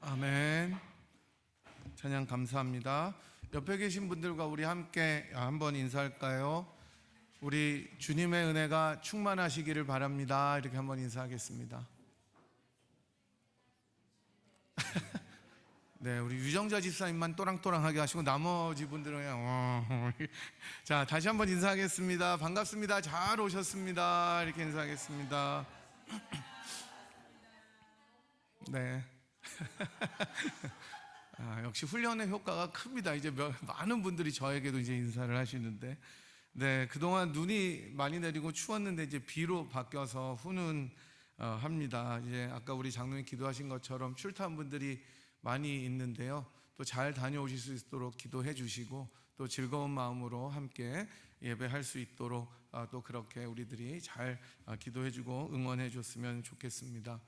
아멘. 찬양 감사합니다. 옆에 계신 분들과 우리 함께 한번 인사할까요? 우리 주님의 은혜가 충만하시기를 바랍니다. 이렇게 한번 인사하겠습니다. 네, 우리 유정자 집사님만 또랑또랑하게 하시고 나머지 분들은 그냥 자, 다시 한번 인사하겠습니다. 반갑습니다. 잘 오셨습니다. 이렇게 인사하겠습니다. 네. 역시 훈련의 효과가 큽니다. 이제 많은 분들이 저에게도 이제 인사를 하시는데, 네, 그동안 눈이 많이 내리고 추웠는데 이제 비로 바뀌어서 훈훈합니다. 이제 아까 우리 장로님 기도하신 것처럼 출타한 분들이 많이 있는데요. 또 잘 다녀오실 수 있도록 기도해 주시고 또 즐거운 마음으로 함께 예배할 수 있도록 또 그렇게 우리들이 잘 기도해 주고 응원해 줬으면 좋겠습니다.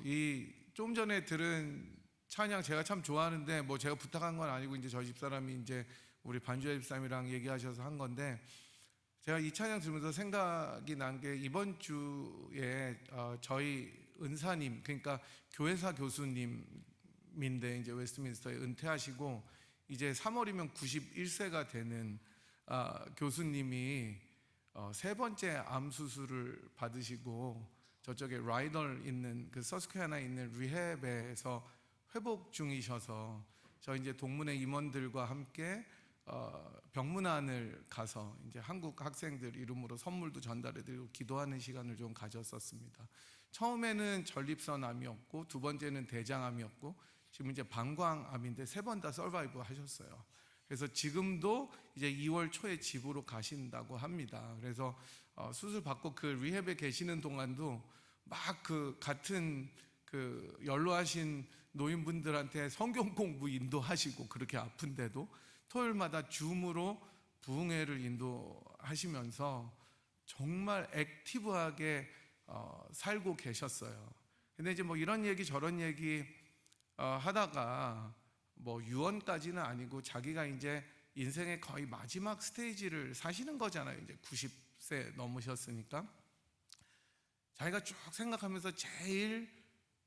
이 좀 전에 들은 찬양 제가 참 좋아하는데 뭐 제가 부탁한 건 아니고 이제 저희 집사람이 이제 우리 반주야 집사람이랑 얘기하셔서 한 건데, 제가 이 찬양 들으면서 생각이 난 게 이번 주에 저희 은사님, 그러니까 교회사 교수님인데 이제 웨스트민스터에 은퇴하시고 이제 3월이면 91세가 되는 교수님이 세 번째 암 수술을 받으시고 저쪽에 라이널 있는 그 서스퀘어나에 있는 리헵에서 회복 중이셔서 저 이제 동문회 임원들과 함께 병문안을 가서 이제 한국 학생들 이름으로 선물도 전달해드리고 기도하는 시간을 좀 가졌었습니다. 처음에는 전립선암이었고 두 번째는 대장암이었고 지금 이제 방광암인데 세 번 다 서바이브 하셨어요. 그래서 지금도 이제 2월 초에 집으로 가신다고 합니다. 그래서 수술 받고 그 리헵에 계시는 동안도 막 그 같은 그 연로하신 노인분들한테 성경 공부 인도하시고, 그렇게 아픈데도 토요일마다 줌으로 부흥회를 인도하시면서 정말 액티브하게 살고 계셨어요. 근데 이제 뭐 이런 얘기 저런 얘기 하다가 뭐 유언까지는 아니고 자기가 이제 인생의 거의 마지막 스테이지를 사시는 거잖아요. 이제 90세 넘으셨으니까 자기가 쭉 생각하면서 제일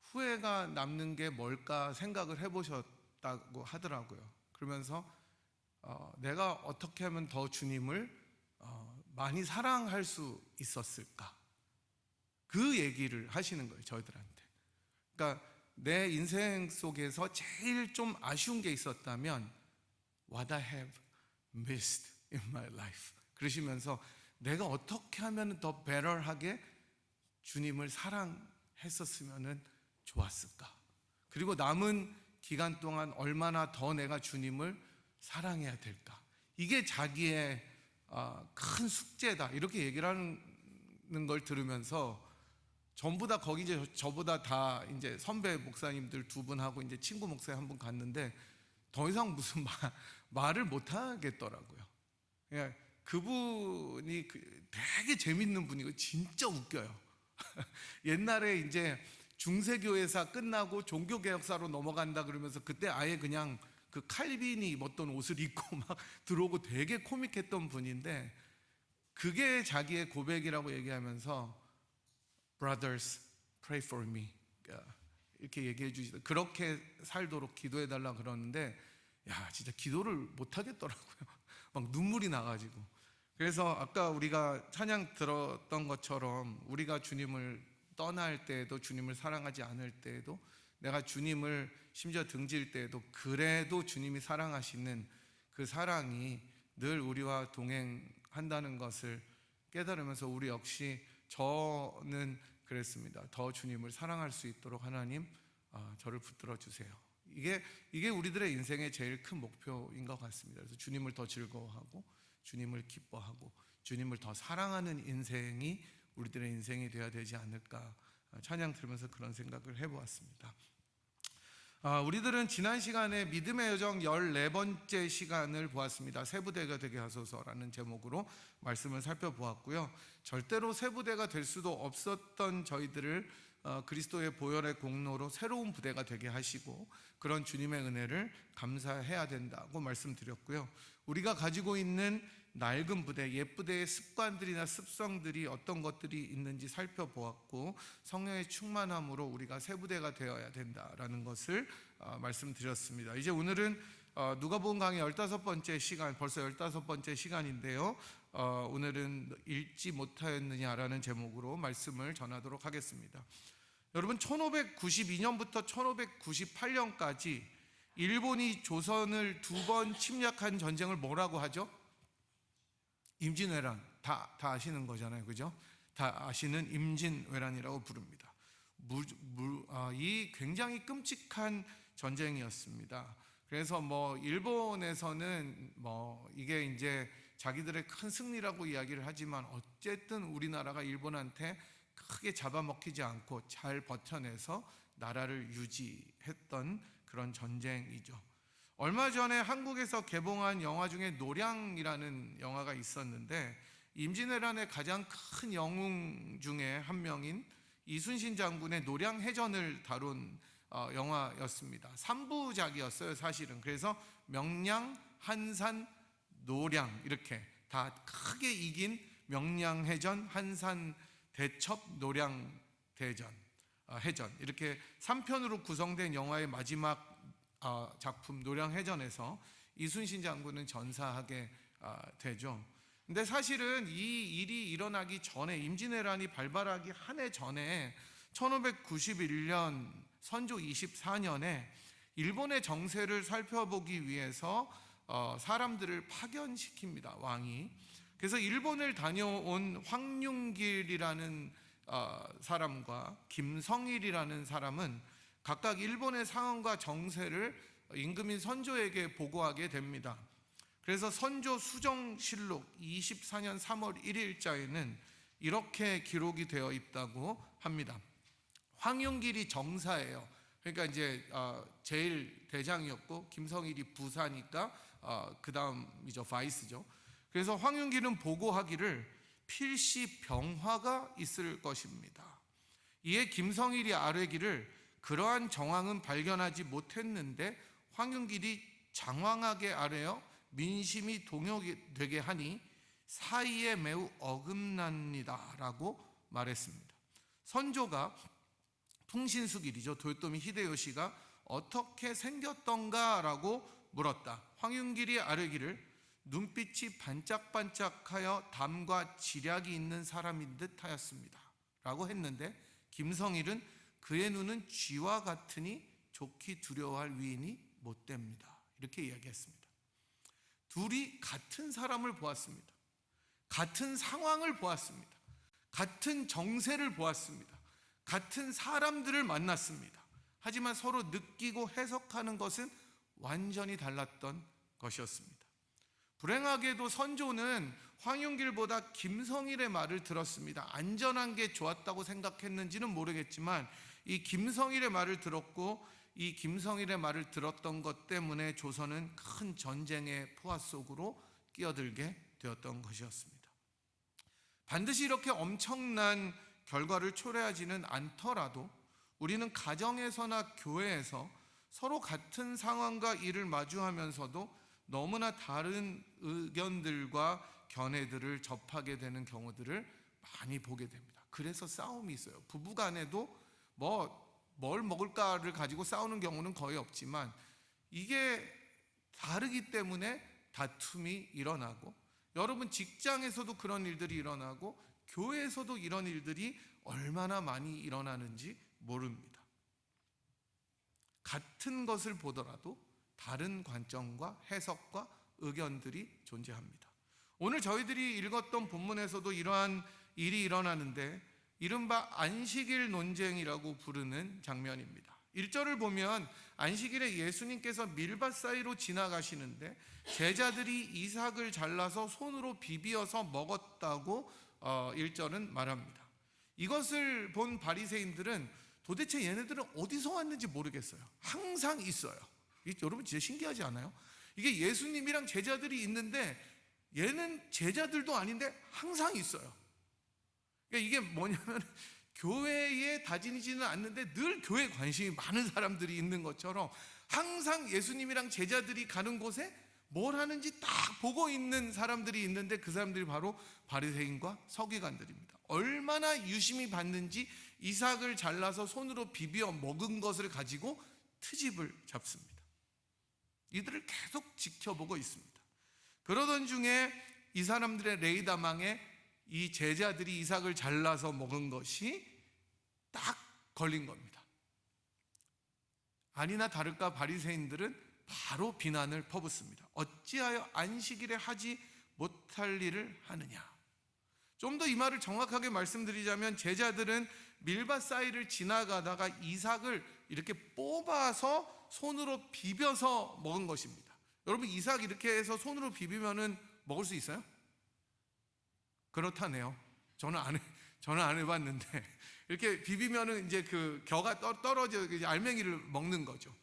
후회가 남는 게 뭘까 생각을 해보셨다고 하더라고요. 그러면서 내가 어떻게 하면 더 주님을 많이 사랑할 수 있었을까, 그 얘기를 하시는 거예요, 저희들한테. 그러니까 내 인생 속에서 제일 좀 아쉬운 게 있었다면 What I have missed in my life, 그러시면서 내가 어떻게 하면 더 better하게 주님을 사랑했었으면 좋았을까, 그리고 남은 기간 동안 얼마나 더 내가 주님을 사랑해야 될까, 이게 자기의 큰 숙제다, 이렇게 얘기를 하는 걸 들으면서 전부 다 거기 이제 저보다 다 이제 선배 목사님들 두 분하고 이제 친구 목사님 한 분 갔는데 더 이상 무슨 말을 못 하겠더라고요. 그냥 그분이 되게 재밌는 분이고 진짜 웃겨요. 옛날에 이제 중세교회사 끝나고 종교개혁사로 넘어간다 그러면서 그때 아예 그냥 그 칼빈이 입었던 옷을 입고 막 들어오고 되게 코믹했던 분인데, 그게 자기의 고백이라고 얘기하면서 Brothers, pray for me, 이렇게 얘기해 주시다. 그렇게 살도록 기도해 달라 그러는데, 야, 진짜 기도를 못 하겠더라고요. 막 눈물이 나가지고. 그래서 아까 우리가 찬양 들었던 것처럼 우리가 주님을 떠날 때에도, 주님을 사랑하지 않을 때에도, 내가 주님을 심지어 등질 때에도 그래도 주님이 사랑하시는 그 사랑이 늘 우리와 동행한다는 것을 깨달으면서 우리 역시, 저는 그랬습니다. 더 주님을 사랑할 수 있도록 하나님 저를 붙들어 주세요. 이게 우리들의 인생의 제일 큰 목표인 것 같습니다. 그래서 주님을 더 즐거워하고 주님을 기뻐하고 주님을 더 사랑하는 인생이 우리들의 인생이 되어야 되지 않을까, 찬양 들으면서 그런 생각을 해보았습니다. 우리들은 지난 시간에 믿음의 여정 14번째 시간을 보았습니다. 세부대가 되게 하소서라는 제목으로 말씀을 살펴보았고요. 절대로 세부대가 될 수도 없었던 저희들을 그리스도의 보혈의 공로로 새로운 부대가 되게 하시고 그런 주님의 은혜를 감사해야 된다고 말씀드렸고요. 우리가 가지고 있는 낡은 부대, 옛 부대의 습관들이나 습성들이 어떤 것들이 있는지 살펴보았고 성령의 충만함으로 우리가 새 부대가 되어야 된다라는 것을 말씀드렸습니다. 이제 오늘은 누가복음 강의 15번째 시간, 벌써 15번째 시간인데요. 오늘은 읽지 못하였느냐라는 제목으로 말씀을 전하도록 하겠습니다. 여러분, 1592년부터 1598년까지 일본이 조선을 2번 침략한 전쟁을 뭐라고 하죠? 임진왜란. 다 아시는 거잖아요, 그죠? 다 아시는 임진왜란이라고 부릅니다. 이 굉장히 끔찍한 전쟁이었습니다. 그래서 일본에서는 이게 이제 자기들의 큰 승리라고 이야기를 하지만 어쨌든 우리나라가 일본한테 크게 잡아먹히지 않고 잘 버텨내서 나라를 유지했던 그런 전쟁이죠. 얼마 전에 한국에서 개봉한 영화 중에 노량이라는 영화가 있었는데 임진왜란의 가장 큰 영웅 중에 한 명인 이순신 장군의 노량해전을 다룬 영화였습니다. 3부작이었어요, 사실은. 그래서 명량, 한산, 노량 이렇게 다 크게 이긴 명량해전, 한산 대첩, 노량 대전, 해전 이렇게 3편으로 구성된 영화의 마지막 작품 노량해전에서 이순신 장군은 전사하게 되죠. 근데 사실은 이 일이 일어나기 전에, 임진왜란이 발발하기 한 해 전에 1591년 선조 24년에 일본의 정세를 살펴보기 위해서 사람들을 파견시킵니다, 왕이. 그래서 일본을 다녀온 황융길이라는 사람과 김성일이라는 사람은 각각 일본의 상황과 정세를 임금인 선조에게 보고하게 됩니다. 그래서 선조 수정실록 24년 3월 1일자에는 이렇게 기록이 되어 있다고 합니다. 황융길이 정사예요. 그러니까 이제 제일 대장이었고 김성일이 부사니까 그 다음이죠, 바이스죠. 그래서 황융길은 보고하기를 필시 병화가 있을 것입니다. 이에 김성일이 아뢰기를 그러한 정황은 발견하지 못했는데 황융길이 장황하게 아뢰어 민심이 동요되게 하니 사이에 매우 어긋납니다 라고 말했습니다. 선조가 풍신수길이죠, 도요토미 히데요시가 어떻게 생겼던가 라고 물었다. 황융길이 아뢰기를 눈빛이 반짝반짝하여 담과 지략이 있는 사람인 듯 하였습니다 라고 했는데 김성일은 그의 눈은 쥐와 같으니 좋게 두려워할 위인이 못됩니다 이렇게 이야기했습니다. 둘이 같은 사람을 보았습니다. 같은 상황을 보았습니다. 같은 정세를 보았습니다. 같은 사람들을 만났습니다. 하지만 서로 느끼고 해석하는 것은 완전히 달랐던 것이었습니다. 불행하게도 선조는 황융길보다 김성일의 말을 들었습니다. 안전한 게 좋았다고 생각했는지는 모르겠지만 이 김성일의 말을 들었고 이 김성일의 말을 들었던 것 때문에 조선은 큰 전쟁의 포화 속으로 끼어들게 되었던 것이었습니다. 반드시 이렇게 엄청난 결과를 초래하지는 않더라도 우리는 가정에서나 교회에서 서로 같은 상황과 일을 마주하면서도 너무나 다른 의견들과 견해들을 접하게 되는 경우들을 많이 보게 됩니다. 그래서 싸움이 있어요. 부부간에도 뭘 먹을까를 가지고 싸우는 경우는 거의 없지만 이게 다르기 때문에 다툼이 일어나고, 여러분 직장에서도 그런 일들이 일어나고 교회에서도 이런 일들이 얼마나 많이 일어나는지 모릅니다. 같은 것을 보더라도 다른 관점과 해석과 의견들이 존재합니다. 오늘 저희들이 읽었던 본문에서도 이러한 일이 일어나는데 이른바 안식일 논쟁이라고 부르는 장면입니다. 1절을 보면 안식일에 예수님께서 밀밭 사이로 지나가시는데 제자들이 이삭을 잘라서 손으로 비비어서 먹었다고 1절은 말합니다. 이것을 본 바리새인들은 도대체 얘네들은 어디서 왔는지 모르겠어요. 항상 있어요. 여러분 진짜 신기하지 않아요? 이게 예수님이랑 제자들이 있는데 얘는 제자들도 아닌데 항상 있어요. 그러니까 이게 뭐냐면 교회에 다니지는 않는데 늘 교회에 관심이 많은 사람들이 있는 것처럼 항상 예수님이랑 제자들이 가는 곳에 뭘 하는지 딱 보고 있는 사람들이 있는데 그 사람들이 바로 바리새인과 서기관들입니다. 얼마나 유심히 봤는지 이삭을 잘라서 손으로 비벼 먹은 것을 가지고 트집을 잡습니다. 이들을 계속 지켜보고 있습니다. 그러던 중에 이 사람들의 레이다망에 이 제자들이 이삭을 잘라서 먹은 것이 딱 걸린 겁니다. 아니나 다를까 바리새인들은 바로 비난을 퍼붓습니다. 어찌하여 안식일에 하지 못할 일을 하느냐. 좀 더 이 말을 정확하게 말씀드리자면 제자들은 밀밭 사이를 지나가다가 이삭을 이렇게 뽑아서 손으로 비벼서 먹은 것입니다. 여러분, 이삭 이렇게 해서 손으로 비비면은 먹을 수 있어요? 그렇다네요. 저는 안 해봤는데 이렇게 비비면은 이제 그 겨가 떨어져 알맹이를 먹는 거죠.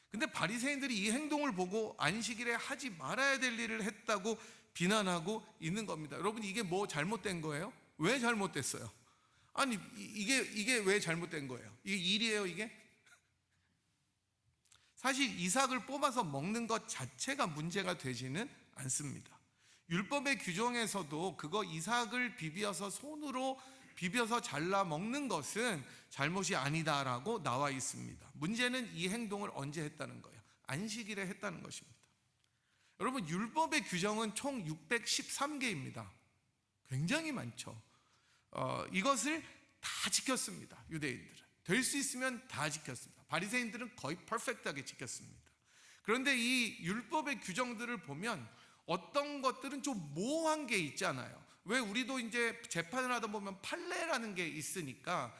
근데 바리새인들이 이 행동을 보고 안식일에 하지 말아야 될 일을 했다고 비난하고 있는 겁니다. 여러분, 이게 뭐 잘못된 거예요? 왜 잘못됐어요? 아니, 이게 왜 잘못된 거예요? 이게 일이에요, 이게? 사실 이삭을 뽑아서 먹는 것 자체가 문제가 되지는 않습니다. 율법의 규정에서도 그거 이삭을 비벼서 손으로 비벼서 잘라 먹는 것은 잘못이 아니다라고 나와 있습니다. 문제는 이 행동을 언제 했다는 거예요? 안식일에 했다는 것입니다. 여러분, 율법의 규정은 총 613개입니다. 굉장히 많죠. 이것을 다 지켰습니다. 유대인들은 될 수 있으면 다 지켰습니다. 바리새인들은 거의 퍼펙트하게 지켰습니다. 그런데 이 율법의 규정들을 보면 어떤 것들은 좀 모호한 게 있잖아요. 왜 우리도 이제 재판을 하다 보면 판례라는 게 있으니까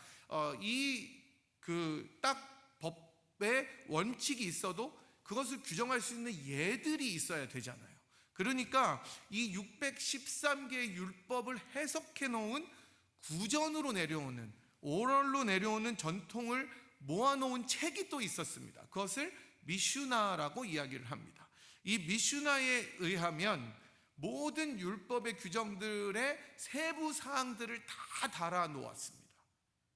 딱 법의 원칙이 있어도 그것을 규정할 수 있는 예들이 있어야 되잖아요. 그러니까 이 613개의 율법을 해석해 놓은 구전으로 내려오는 오럴로 내려오는 전통을 모아놓은 책이 또 있었습니다. 그것을 미슈나라고 이야기를 합니다. 이 미슈나에 의하면 모든 율법의 규정들의 세부 사항들을 다 달아 놓았습니다.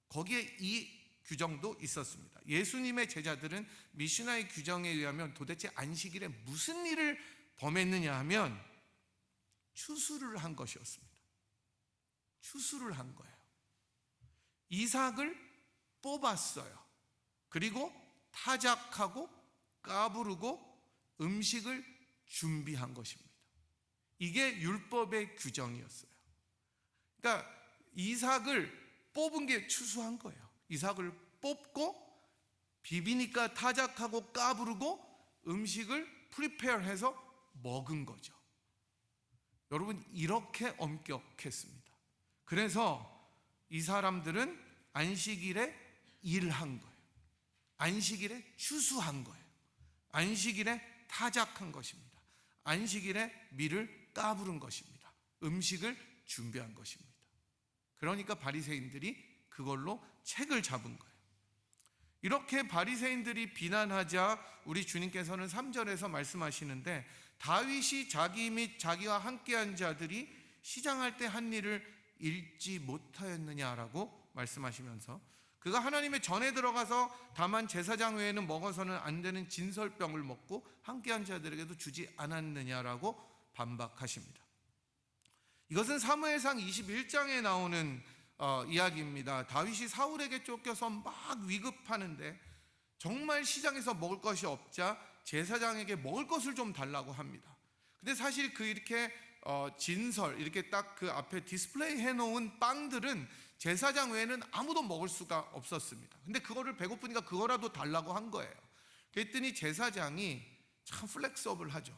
거기에 이 규정도 있었습니다. 예수님의 제자들은 미슈나의 규정에 의하면 도대체 안식일에 무슨 일을 범했느냐 하면 추수를 한 것이었습니다. 추수를 한 거예요. 이삭을 뽑았어요. 그리고 타작하고 까부르고 음식을 준비한 것입니다. 이게 율법의 규정이었어요. 그러니까 이삭을 뽑은 게 추수한 거예요. 이삭을 뽑고 비비니까 타작하고 까부르고 음식을 프리페어해서 먹은 거죠. 여러분, 이렇게 엄격했습니다. 그래서 이 사람들은 안식일에 일한 거예요. 안식일에 추수한 거예요. 안식일에 타작한 것입니다. 안식일에 밀을 까부른 것입니다. 음식을 준비한 것입니다. 그러니까 바리새인들이 그걸로 책을 잡은 거예요. 이렇게 바리새인들이 비난하자 우리 주님께서는 3절에서 말씀하시는데 다윗이 자기 및 자기와 함께한 자들이 시장할 때 한 일을 읽지 못하였느냐라고 말씀하시면서 그가 하나님의 전에 들어가서 다만 제사장 외에는 먹어서는 안 되는 진설병을 먹고 함께한 자들에게도 주지 않았느냐라고 반박하십니다. 이것은 사무엘상 21장에 나오는 이야기입니다. 다윗이 사울에게 쫓겨서 막 위급하는데 정말 시장에서 먹을 것이 없자 제사장에게 먹을 것을 좀 달라고 합니다. 근데 사실 이렇게 진설 이렇게 딱 그 앞에 디스플레이 해놓은 빵들은 제사장 외에는 아무도 먹을 수가 없었습니다. 근데 그거를 배고프니까 그거라도 달라고 한 거예요. 그랬더니 제사장이 참 플렉서블하죠.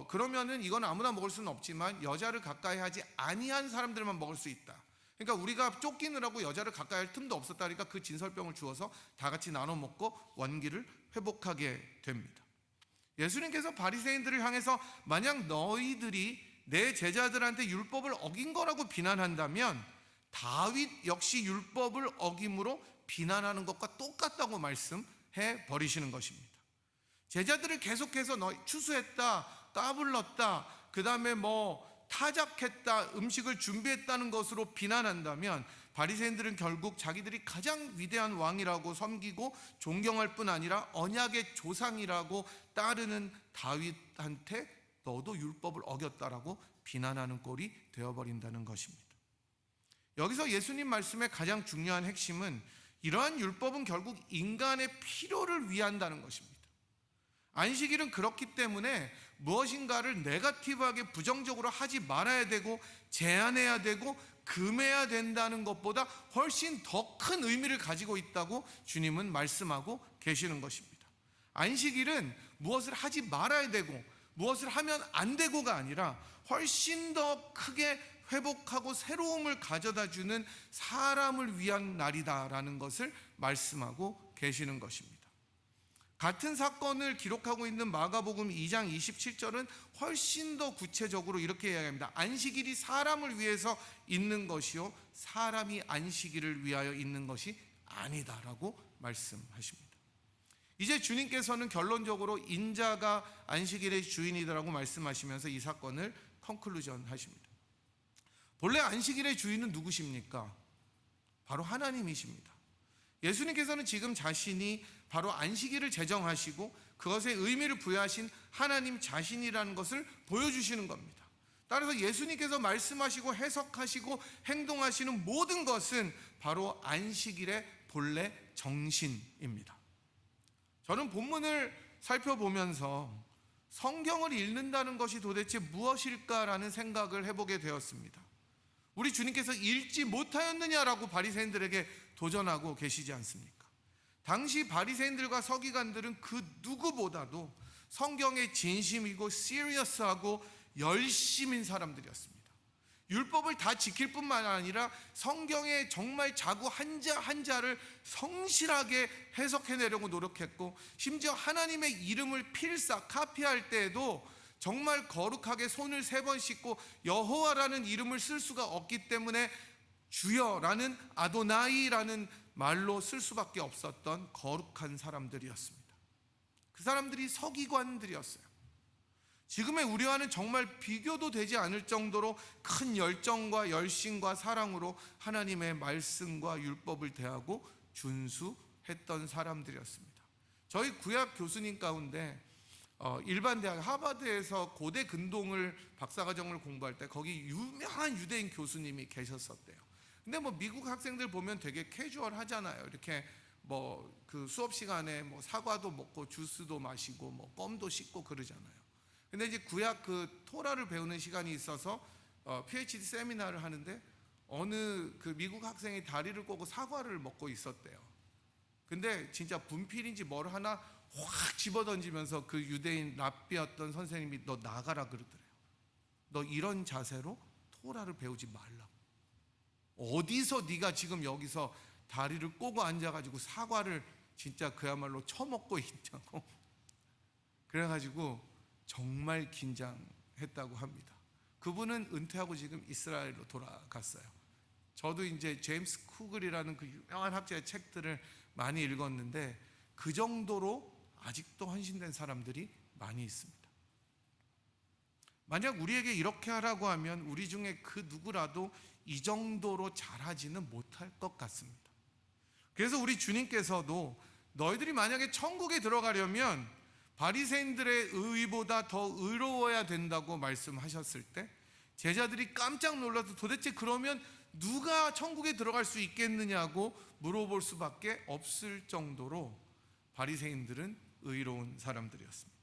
그러면은 이건 아무나 먹을 수는 없지만 여자를 가까이 하지 아니한 사람들만 먹을 수 있다. 그러니까 우리가 쫓기느라고 여자를 가까이 할 틈도 없었다니까 그 진설병을 주어서 다 같이 나눠 먹고 원기를 회복하게 됩니다. 예수님께서 바리새인들을 향해서 만약 너희들이 내 제자들한테 율법을 어긴 거라고 비난한다면 다윗 역시 율법을 어김으로 비난하는 것과 똑같다고 말씀해 버리시는 것입니다. 제자들을 계속해서 너 추수했다, 까불렀다, 그 다음에 타작했다, 음식을 준비했다는 것으로 비난한다면 바리새인들은 결국 자기들이 가장 위대한 왕이라고 섬기고 존경할 뿐 아니라 언약의 조상이라고 따르는 다윗한테 너도 율법을 어겼다라고 비난하는 꼴이 되어버린다는 것입니다. 여기서 예수님 말씀의 가장 중요한 핵심은 이러한 율법은 결국 인간의 필요를 위한다는 것입니다. 안식일은 그렇기 때문에 무엇인가를 네거티브하게 부정적으로 하지 말아야 되고 제한해야 되고 금해야 된다는 것보다 훨씬 더 큰 의미를 가지고 있다고 주님은 말씀하고 계시는 것입니다. 안식일은 무엇을 하지 말아야 되고 무엇을 하면 안 되고가 아니라 훨씬 더 크게 회복하고 새로움을 가져다 주는 사람을 위한 날이다라는 것을 말씀하고 계시는 것입니다. 같은 사건을 기록하고 있는 마가복음 2장 27절은 훨씬 더 구체적으로 이렇게 이야기합니다. 안식일이 사람을 위해서 있는 것이요 사람이 안식일을 위하여 있는 것이 아니다라고 말씀하십니다. 이제 주님께서는 결론적으로 인자가 안식일의 주인이다라고 말씀하시면서 이 사건을 컨클루전 하십니다. 본래 안식일의 주인은 누구십니까? 바로 하나님이십니다. 예수님께서는 지금 자신이 바로 안식일을 제정하시고 그것에 의미를 부여하신 하나님 자신이라는 것을 보여주시는 겁니다. 따라서 예수님께서 말씀하시고 해석하시고 행동하시는 모든 것은 바로 안식일의 본래 정신입니다. 저는 본문을 살펴보면서 성경을 읽는다는 것이 도대체 무엇일까라는 생각을 해보게 되었습니다. 우리 주님께서 읽지 못하였느냐라고 바리새인들에게 도전하고 계시지 않습니까? 당시 바리새인들과 서기관들은 그 누구보다도 성경의 진심이고 시리어스하고 열심인 사람들이었습니다. 율법을 다 지킬 뿐만 아니라 성경의 정말 자구 한자 한자를 성실하게 해석해내려고 노력했고 심지어 하나님의 이름을 필사 카피할 때에도 정말 거룩하게 손을 3번 씻고 여호와라는 이름을 쓸 수가 없기 때문에 주여라는 아도나이라는 말로 쓸 수밖에 없었던 거룩한 사람들이었습니다. 그 사람들이 서기관들이었어요. 지금의 우리와는 정말 비교도 되지 않을 정도로 큰 열정과 열심과 사랑으로 하나님의 말씀과 율법을 대하고 준수했던 사람들이었습니다. 저희 구약 교수님 가운데 일반 대학 하버드에서 고대 근동을 박사과정을 공부할 때 거기 유명한 유대인 교수님이 계셨었대요. 근데 미국 학생들 보면 되게 캐주얼 하잖아요. 이렇게 그 수업 시간에 사과도 먹고 주스도 마시고 껌도 씹고 그러잖아요. 근데 이제 구약 그 토라를 배우는 시간이 있어서 PhD 세미나를 하는데 어느 그 미국 학생이 다리를 꼬고 사과를 먹고 있었대요. 근데 진짜 분필인지 뭘 하나 확 집어던지면서 그 유대인 랍비였던 선생님이 너 나가라 그러더래요. 너 이런 자세로 토라를 배우지 말라고. 어디서 네가 지금 여기서 다리를 꼬고 앉아가지고 사과를 진짜 그야말로 처먹고 있냐고. 그래가지고 정말 긴장했다고 합니다. 그분은 은퇴하고 지금 이스라엘로 돌아갔어요. 저도 이제 제임스 쿠글이라는 그 유명한 학자의 책들을 많이 읽었는데 그 정도로 아직도 헌신된 사람들이 많이 있습니다. 만약 우리에게 이렇게 하라고 하면 우리 중에 그 누구라도 이 정도로 잘하지는 못할 것 같습니다. 그래서 우리 주님께서도 너희들이 만약에 천국에 들어가려면 바리새인들의 의보다 더 의로워야 된다고 말씀하셨을 때 제자들이 깜짝 놀라서 도대체 그러면 누가 천국에 들어갈 수 있겠느냐고 물어볼 수밖에 없을 정도로 바리새인들은 의로운 사람들이었습니다.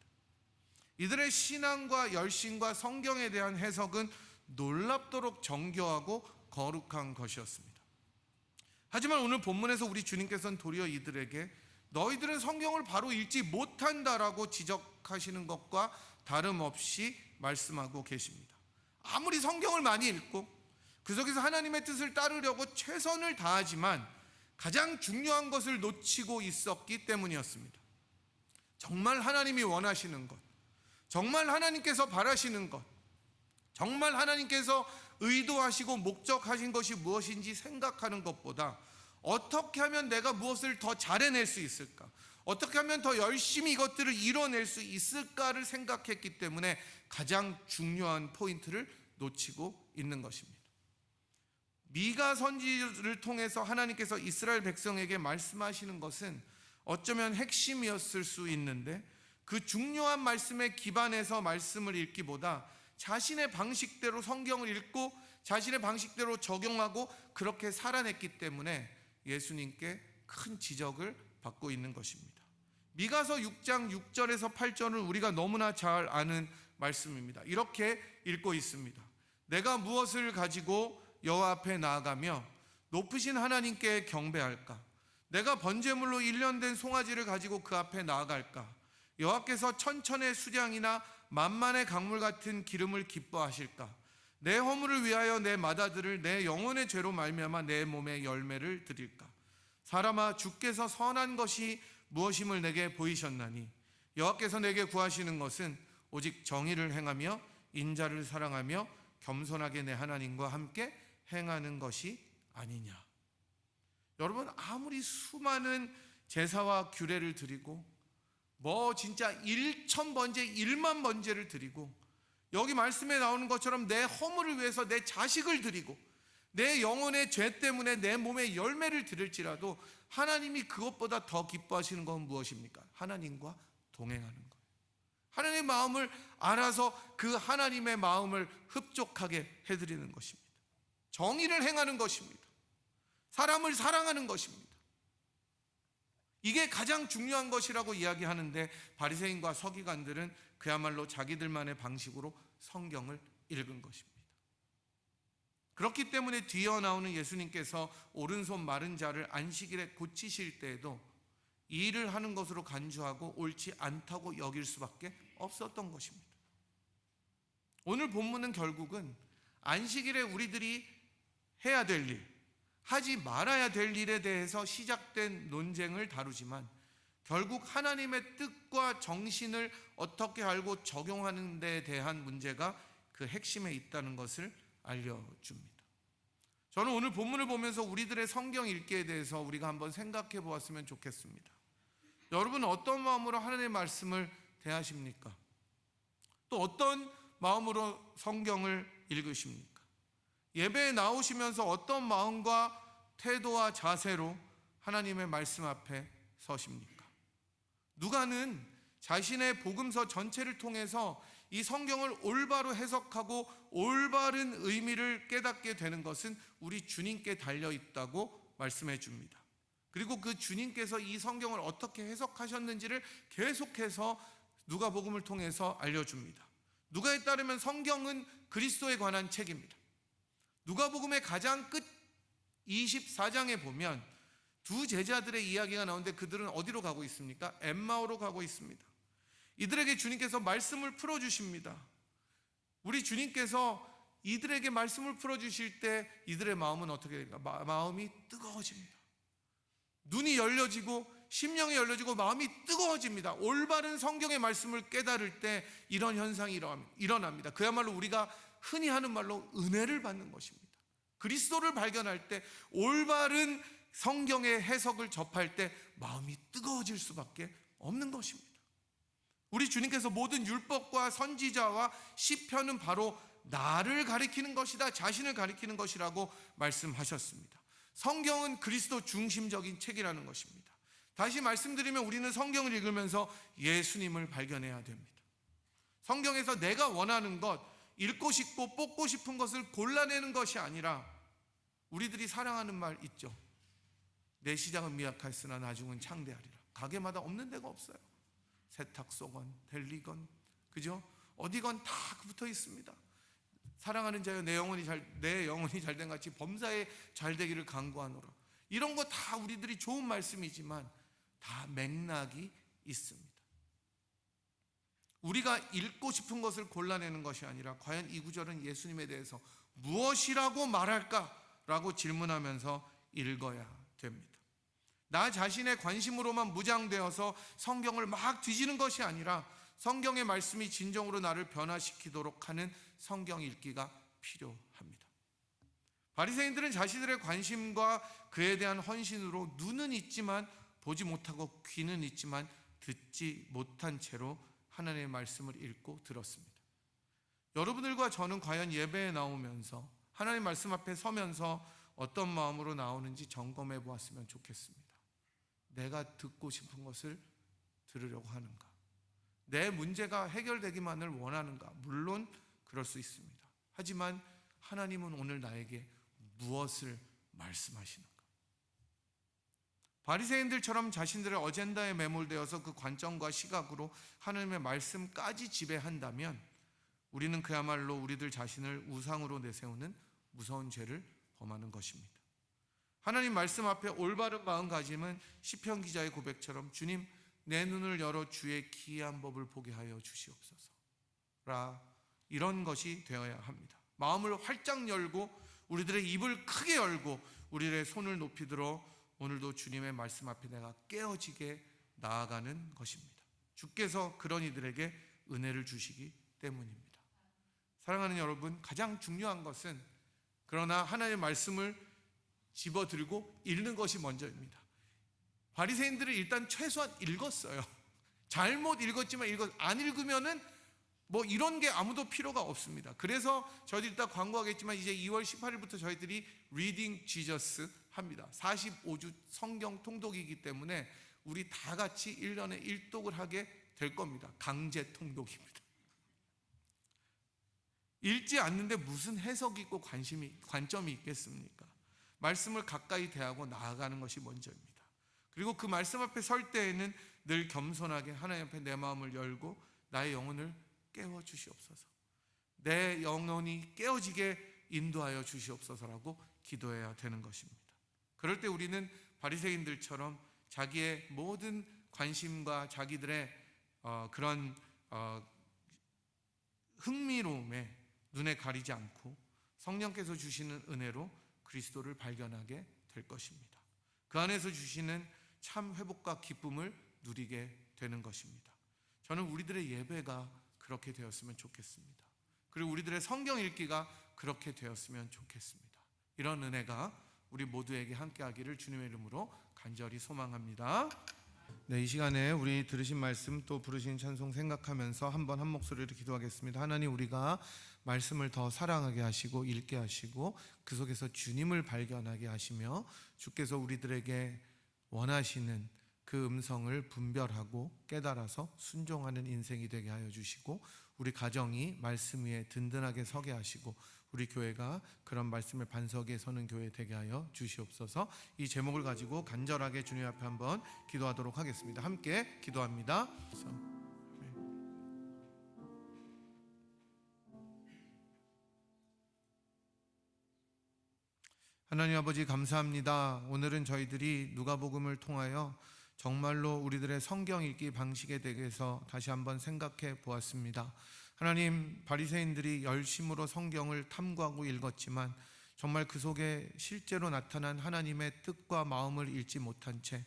이들의 신앙과 열심과 성경에 대한 해석은 놀랍도록 정교하고 거룩한 것이었습니다. 하지만 오늘 본문에서 우리 주님께서는 도리어 이들에게 너희들은 성경을 바로 읽지 못한다라고 지적하시는 것과 다름없이 말씀하고 계십니다. 아무리 성경을 많이 읽고 그 속에서 하나님의 뜻을 따르려고 최선을 다하지만 가장 중요한 것을 놓치고 있었기 때문이었습니다. 정말 하나님이 원하시는 것, 정말 하나님께서 바라시는 것, 정말 하나님께서 의도하시고 목적하신 것이 무엇인지 생각하는 것보다 어떻게 하면 내가 무엇을 더 잘해낼 수 있을까? 어떻게 하면 더 열심히 이것들을 이뤄낼 수 있을까를 생각했기 때문에 가장 중요한 포인트를 놓치고 있는 것입니다. 미가 선지를 통해서 하나님께서 이스라엘 백성에게 말씀하시는 것은 어쩌면 핵심이었을 수 있는데, 그 중요한 말씀에 기반해서 말씀을 읽기보다 자신의 방식대로 성경을 읽고 자신의 방식대로 적용하고 그렇게 살아냈기 때문에 예수님께 큰 지적을 받고 있는 것입니다. 미가서 6장 6절에서 8절은 우리가 너무나 잘 아는 말씀입니다. 이렇게 읽고 있습니다. 내가 무엇을 가지고 여호와 앞에 나아가며 높으신 하나님께 경배할까? 내가 번제물로 1년 된 송아지를 가지고 그 앞에 나아갈까? 여호와께서 천천의 수량이나 만만의 강물 같은 기름을 기뻐하실까? 내 허물을 위하여 내 맏아들을 내 영혼의 죄로 말미암아 내 몸에 열매를 드릴까? 사람아, 주께서 선한 것이 무엇임을 내게 보이셨나니 여호와께서 내게 구하시는 것은 오직 정의를 행하며 인자를 사랑하며 겸손하게 내 하나님과 함께 행하는 것이 아니냐. 여러분, 아무리 수많은 제사와 규례를 드리고 진짜 1,000번제 1만 번제를 드리고 여기 말씀에 나오는 것처럼 내 허물을 위해서 내 자식을 드리고 내 영혼의 죄 때문에 내 몸에 열매를 드릴지라도 하나님이 그것보다 더 기뻐하시는 건 무엇입니까? 하나님과 동행하는 거예요. 하나님의 마음을 알아서 그 하나님의 마음을 흡족하게 해드리는 것입니다. 정의를 행하는 것입니다. 사람을 사랑하는 것입니다. 이게 가장 중요한 것이라고 이야기하는데, 바리새인과 서기관들은 그야말로 자기들만의 방식으로 성경을 읽은 것입니다. 그렇기 때문에 뒤이어 나오는 예수님께서 오른손 마른 자를 안식일에 고치실 때에도 이 일을 하는 것으로 간주하고 옳지 않다고 여길 수밖에 없었던 것입니다. 오늘 본문은 결국은 안식일에 우리들이 해야 될 일, 하지 말아야 될 일에 대해서 시작된 논쟁을 다루지만 결국 하나님의 뜻과 정신을 어떻게 알고 적용하는 데 대한 문제가 그 핵심에 있다는 것을 알려줍니다. 저는 오늘 본문을 보면서 우리들의 성경 읽기에 대해서 우리가 한번 생각해 보았으면 좋겠습니다. 여러분은 어떤 마음으로 하나님의 말씀을 대하십니까? 또 어떤 마음으로 성경을 읽으십니까? 예배에 나오시면서 어떤 마음과 태도와 자세로 하나님의 말씀 앞에 서십니까? 누가는 자신의 복음서 전체를 통해서 이 성경을 올바로 해석하고 올바른 의미를 깨닫게 되는 것은 우리 주님께 달려있다고 말씀해 줍니다. 그리고 그 주님께서 이 성경을 어떻게 해석하셨는지를 계속해서 누가복음을 통해서 알려줍니다. 누가에 따르면 성경은 그리스도에 관한 책입니다. 누가복음의 가장 끝 24장에 보면 두 제자들의 이야기가 나오는데 그들은 어디로 가고 있습니까? 엠마오로 가고 있습니다. 이들에게 주님께서 말씀을 풀어주십니다. 우리 주님께서 이들에게 말씀을 풀어주실 때 이들의 마음은 어떻게 됩니까? 마음이 뜨거워집니다. 눈이 열려지고 심령이 열려지고 마음이 뜨거워집니다. 올바른 성경의 말씀을 깨달을 때 이런 현상이 일어납니다. 그야말로 우리가 흔히 하는 말로 은혜를 받는 것입니다. 그리스도를 발견할 때, 올바른 성경의 해석을 접할 때 마음이 뜨거워질 수밖에 없는 것입니다. 우리 주님께서 모든 율법과 선지자와 시편은 바로 나를 가리키는 것이다, 자신을 가리키는 것이라고 말씀하셨습니다. 성경은 그리스도 중심적인 책이라는 것입니다. 다시 말씀드리면 우리는 성경을 읽으면서 예수님을 발견해야 됩니다. 성경에서 내가 원하는 것, 읽고 싶고 뽑고 싶은 것을 골라내는 것이 아니라, 우리들이 사랑하는 말 있죠. 내 시장은 미약하였으나 나중은 창대하리라. 가게마다 없는 데가 없어요. 세탁소건 델리건, 그죠? 어디건 다 붙어 있습니다. 사랑하는 자여 내 영혼이 잘된 같이 범사에 잘되기를 간구하노라. 이런 거 다 우리들이 좋은 말씀이지만 다 맥락이 있습니다. 우리가 읽고 싶은 것을 골라내는 것이 아니라 과연 이 구절은 예수님에 대해서 무엇이라고 말할까라고 질문하면서 읽어야 됩니다. 나 자신의 관심으로만 무장되어서 성경을 막 뒤지는 것이 아니라 성경의 말씀이 진정으로 나를 변화시키도록 하는 성경 읽기가 필요합니다. 바리새인들은 자신들의 관심과 그에 대한 헌신으로 눈은 있지만 보지 못하고 귀는 있지만 듣지 못한 채로 하나님의 말씀을 읽고 들었습니다. 여러분들과 저는 과연 예배에 나오면서 하나님의 말씀 앞에 서면서 어떤 마음으로 나오는지 점검해 보았으면 좋겠습니다. 내가 듣고 싶은 것을 들으려고 하는가? 내 문제가 해결되기만을 원하는가? 물론 그럴 수 있습니다. 하지만 하나님은 오늘 나에게 무엇을 말씀하시는가? 바리새인들처럼 자신들의 어젠다에 매몰되어서 그 관점과 시각으로 하나님의 말씀까지 지배한다면 우리는 그야말로 우리들 자신을 우상으로 내세우는 무서운 죄를 범하는 것입니다. 하나님 말씀 앞에 올바른 마음가짐은 시편 기자의 고백처럼 주님 내 눈을 열어 주의 기이한 법을 보게 하여 주시옵소서라, 이런 것이 되어야 합니다. 마음을 활짝 열고 우리들의 입을 크게 열고 우리들의 손을 높이 들어 오늘도 주님의 말씀 앞에 내가 깨어지게 나아가는 것입니다. 주께서 그런 이들에게 은혜를 주시기 때문입니다. 사랑하는 여러분, 가장 중요한 것은 그러나 하나님의 말씀을 집어들고 읽는 것이 먼저입니다. 바리새인들은 일단 최소한 읽었어요. 잘못 읽었지만 안 읽으면은 뭐 이런 게 아무도 필요가 없습니다. 그래서 저희들이 이따 광고하겠지만 이제 2월 18일부터 저희들이 Reading Jesus 합니다. 45주 성경 통독이기 때문에 우리 다 같이 1년에 1독을 하게 될 겁니다. 강제 통독입니다. 읽지 않는데 무슨 해석이 있고 관점이 있겠습니까? 말씀을 가까이 대하고 나아가는 것이 먼저입니다. 그리고 그 말씀 앞에 설 때에는 늘 겸손하게 하나님 앞에 내 마음을 열고 나의 영혼을 깨워 주시옵소서, 내 영혼이 깨어지게 인도하여 주시옵소서라고 기도해야 되는 것입니다. 그럴 때 우리는 바리새인들처럼 자기의 모든 관심과 자기들의 그런 흥미로움에 눈에 가리지 않고 성령께서 주시는 은혜로 그리스도를 발견하게 될 것입니다. 그 안에서 주시는 참 회복과 기쁨을 누리게 되는 것입니다. 저는 우리들의 예배가 그렇게 되었으면 좋겠습니다. 그리고 우리들의 성경 읽기가 그렇게 되었으면 좋겠습니다. 이런 은혜가 우리 모두에게 함께하기를 주님의 이름으로 간절히 소망합니다. 네, 이 시간에 우리 들으신 말씀 또 부르신 찬송 생각하면서 한번 한 목소리로 기도하겠습니다. 하나님, 우리가 말씀을 더 사랑하게 하시고 읽게 하시고 그 속에서 주님을 발견하게 하시며 주께서 우리들에게 원하시는 그 음성을 분별하고 깨달아서 순종하는 인생이 되게 하여 주시고 우리 가정이 말씀 위에 든든하게 서게 하시고 우리 교회가 그런 말씀의 반석에 서는 교회 되게 하여 주시옵소서. 이 제목을 가지고 간절하게 주님 앞에 한번 기도하도록 하겠습니다. 함께 기도합니다. 하나님 아버지, 감사합니다. 오늘은 저희들이 누가복음을 통하여 정말로 우리들의 성경 읽기 방식에 대해서 다시 한번 생각해 보았습니다. 하나님, 바리새인들이 열심으로 성경을 탐구하고 읽었지만 정말 그 속에 실제로 나타난 하나님의 뜻과 마음을 읽지 못한 채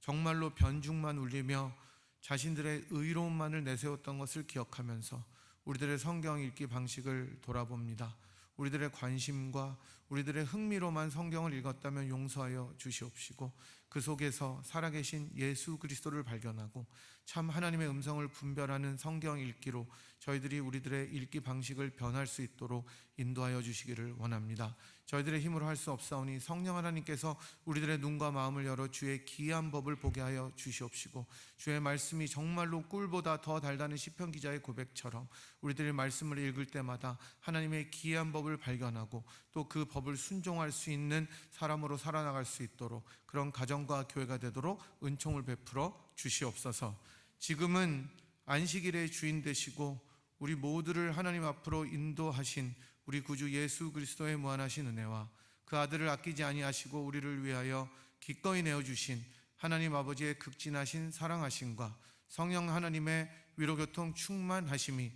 정말로 변죽만 울리며 자신들의 의로움만을 내세웠던 것을 기억하면서 우리들의 성경 읽기 방식을 돌아봅니다. 우리들의 관심과 우리들의 흥미로만 성경을 읽었다면 용서하여 주시옵시고 그 속에서 살아계신 예수 그리스도를 발견하고 참 하나님의 음성을 분별하는 성경 읽기로 저희들이 우리들의 읽기 방식을 변할 수 있도록 인도하여 주시기를 원합니다. 저희들의 힘으로 할 수 없사오니 성령 하나님께서 우리들의 눈과 마음을 열어 주의 기이한 법을 보게 하여 주시옵시고 주의 말씀이 정말로 꿀보다 더 달다는 시편 기자의 고백처럼 우리들의 말씀을 읽을 때마다 하나님의 기이한 법을 발견하고 또 그 법을 순종할 수 있는 사람으로 살아나갈 수 있도록 그런 가정과 교회가 되도록 은총을 베풀어 주시옵소서. 지금은 안식일의 주인 되시고 우리 모두를 하나님 앞으로 인도하신 우리 구주 예수 그리스도의 무한하신 은혜와 그 아들을 아끼지 아니하시고 우리를 위하여 기꺼이 내어주신 하나님 아버지의 극진하신 사랑하심과 성령 하나님의 위로교통 충만하심이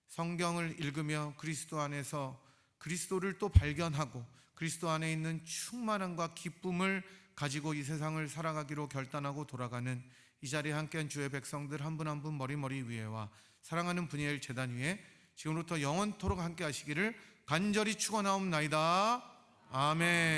성경을 읽으며 그리스도 안에서 그리스도를 또 발견하고 그리스도 안에 있는 충만함과 기쁨을 가지고 이 세상을 살아가기로 결단하고 돌아가는 이 자리에 함께한 주의 백성들 한 분 한 분 머리 위에와 사랑하는 분이엘 제단 위에 지금부터 영원토록 함께 하시기를 간절히 축원하옵나이다. 아멘.